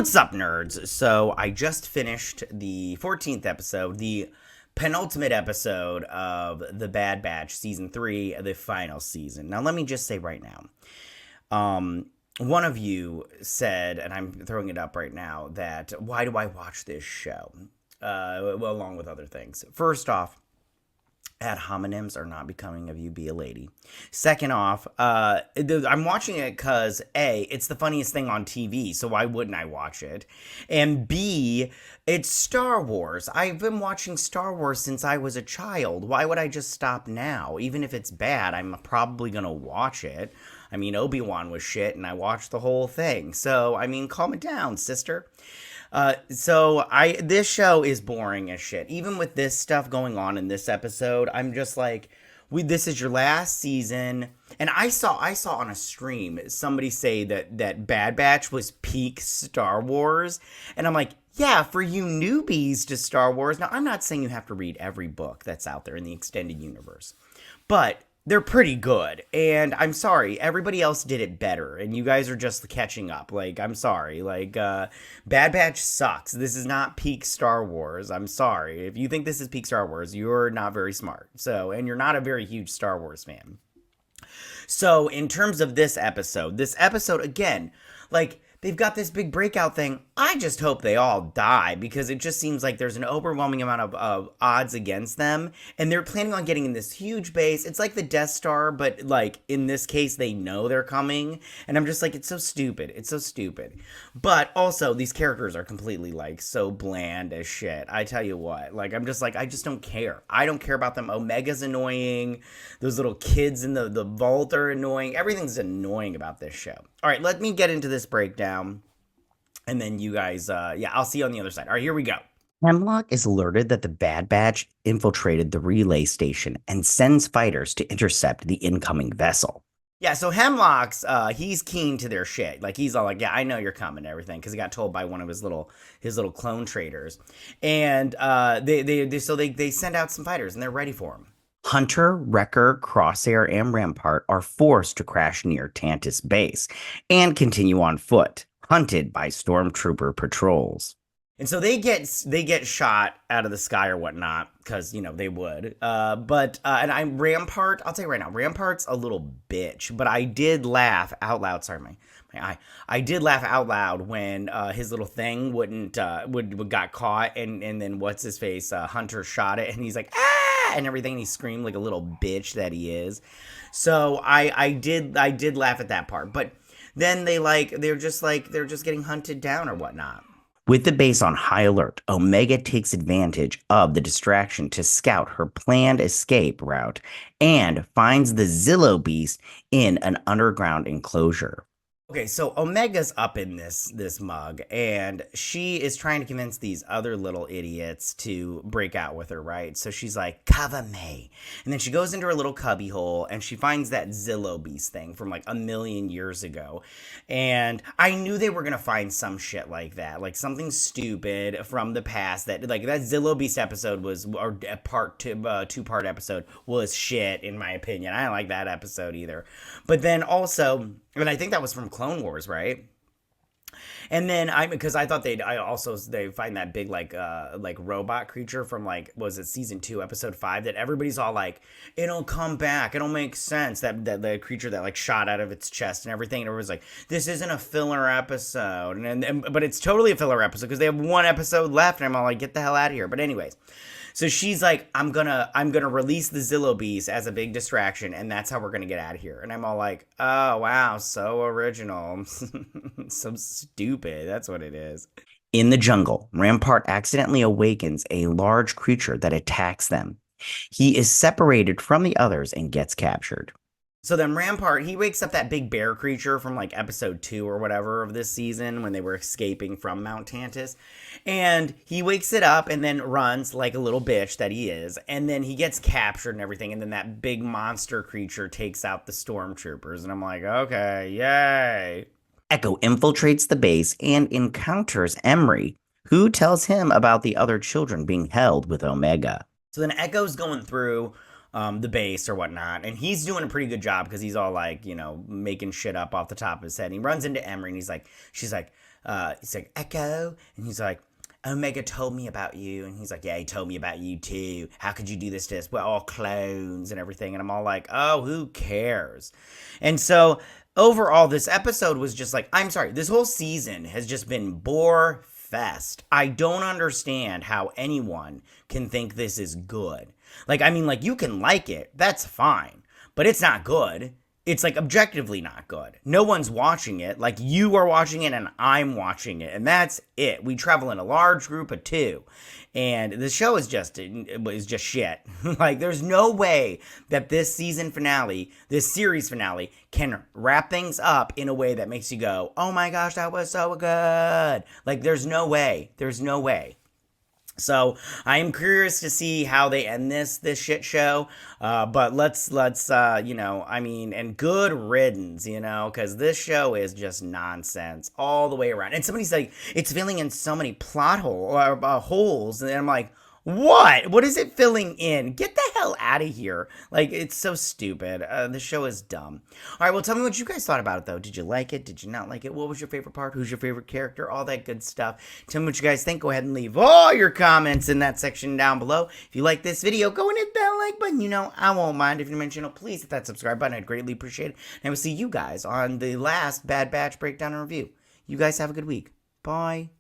What's up, nerds? So I just finished the 14th episode, the penultimate episode of The Bad Batch Season 3, the final season. Now, let me just say right now, one of you said, and I'm throwing it up right now, that why do I watch this show? Well, along with other things. First off, ad hominems are not becoming of you, be a lady. Second off, I'm watching it because A, it's the funniest thing on TV, so why wouldn't I watch it? And B, it's Star Wars. I've been watching Star Wars since I was a child. Why would I just stop now? Even if it's bad, I'm probably gonna watch it. I mean, Obi-Wan was shit, and I watched the whole thing. So, I mean, calm it down, sister. This show is boring as shit. Even with this stuff going on in this episode, I'm just like, this is your last season. And I saw on a stream somebody say that Bad Batch was peak Star Wars. And I'm like, yeah, for you newbies to Star Wars. Now, I'm not saying you have to read every book that's out there in the extended universe, but they're pretty good, and I'm sorry, everybody else did it better, and you guys are just catching up. Like, I'm sorry, Bad Batch sucks. This is not peak Star Wars. I'm sorry. If you think this is peak Star Wars, you're not very smart. So, and you're not a very huge Star Wars fan. So, in terms of this episode, again, they've got this big breakout thing. I just hope they all die because it just seems like there's an overwhelming amount of odds against them. And they're planning on getting in this huge base. It's like the Death Star, but in this case, they know they're coming. And I'm just like, it's so stupid. It's so stupid. But also, these characters are completely so bland as shit. I tell you what, I'm just I just don't care. I don't care about them. Omega's annoying. Those little kids in the vault are annoying. Everything's annoying about this show. All right, let me get into this breakdown. And then you guys, I'll see you on the other side. All right, here we go. Hemlock is alerted that the Bad Batch infiltrated the relay station and sends fighters to intercept the incoming vessel. Yeah, so Hemlock's, he's keen to their shit. He's all yeah, I know you're coming and everything, because he got told by one of his little clone traders. And they send out some fighters, and they're ready for him. Hunter, Wrecker, Crosshair, and Rampart are forced to crash near Tantus base and continue on foot, hunted by stormtrooper patrols. And so they get shot out of the sky or whatnot, because, they would. Rampart, I'll tell you right now, Rampart's a little bitch, but I did laugh out loud. Sorry, my eye. I did laugh out loud when his little thing got caught, and then what's his face? Hunter shot it, and he's like, ah, and everything. And he screamed like a little bitch that he is. So I did laugh at that part, but then they're just getting hunted down or whatnot. With the base on high alert, Omega takes advantage of the distraction to scout her planned escape route and finds the Zillo beast in an underground enclosure. Okay, so Omega's up in this mug, and she is trying to convince these other little idiots to break out with her, right? So she's like, cover me. And then she goes into her little cubby hole, and she finds that Zillo beast thing from a million years ago. And I knew they were going to find some shit like that, something stupid from the past that Zillo beast episode was, or two-part episode was shit, in my opinion. I didn't like that episode either. But then also, and I think that was from Clone Wars, right? And then because I thought they find that big robot creature from was it season 2 episode 5 that everybody's all it'll come back, it'll make sense, that the creature that shot out of its chest and everything, and everyone's like, this isn't a filler episode, but it's totally a filler episode because they have one episode left, and I'm all like, get the hell out of here. But anyways, so she's like, I'm gonna release the Zillo beast as a big distraction, and that's how we're gonna get out of here. And I'm all like, oh wow, so original. So stupid. That's what it is. In the jungle, Rampart accidentally awakens a large creature that attacks them. He is separated from the others and gets captured. So then Rampart, he wakes up that big bear creature from episode 2 or whatever of this season when they were escaping from Mount Tantus. And he wakes it up and then runs like a little bitch that he is. And then he gets captured and everything. And then that big monster creature takes out the stormtroopers. And I'm like, okay, yay. Echo infiltrates the base and encounters Emery, who tells him about the other children being held with Omega. So then Echo's going through the base or whatnot, and he's doing a pretty good job because he's all making shit up off the top of his head. And he runs into Emery, and she's like, he's like, Echo, and he's like, Omega told me about you, and he's like, yeah, he told me about you too. How could you do this to us? We're all clones and everything. And I'm all like, oh, who cares? And so overall, this episode was just like, I'm sorry, this whole season has just been bore fest. I don't understand how anyone can think this is good. Like, I mean, like, you can like it, that's fine, but it's not good. It's like objectively not good. No one's watching it. Like, you are watching it and I'm watching it, and that's it. We travel in a large group of two, and the show is just shit. Like, there's no way that this season finale, this series finale, can wrap things up in a way that makes you go, oh my gosh, that was so good. Like, there's no way. There's no way. So I am curious to see how they end this shit show. But let's I mean, and good riddance, because this show is just nonsense all the way around. And somebody's like, it's filling in so many plot holes, and I'm like, what is it filling in? Get the hell out of here. Like, it's so stupid. The show is dumb. All right, well, tell me what you guys thought about it, though. Did you like it? Did you not like it? What was your favorite part? Who's your favorite character? All that good stuff. Tell me what you guys think. Go ahead and leave all your comments in that section down below. If you like this video, go and hit that like button. I won't mind. If you're new to my channel, please hit that subscribe button. I'd greatly appreciate it. And I will see you guys on the last Bad Batch breakdown and review. You guys have a good week. Bye.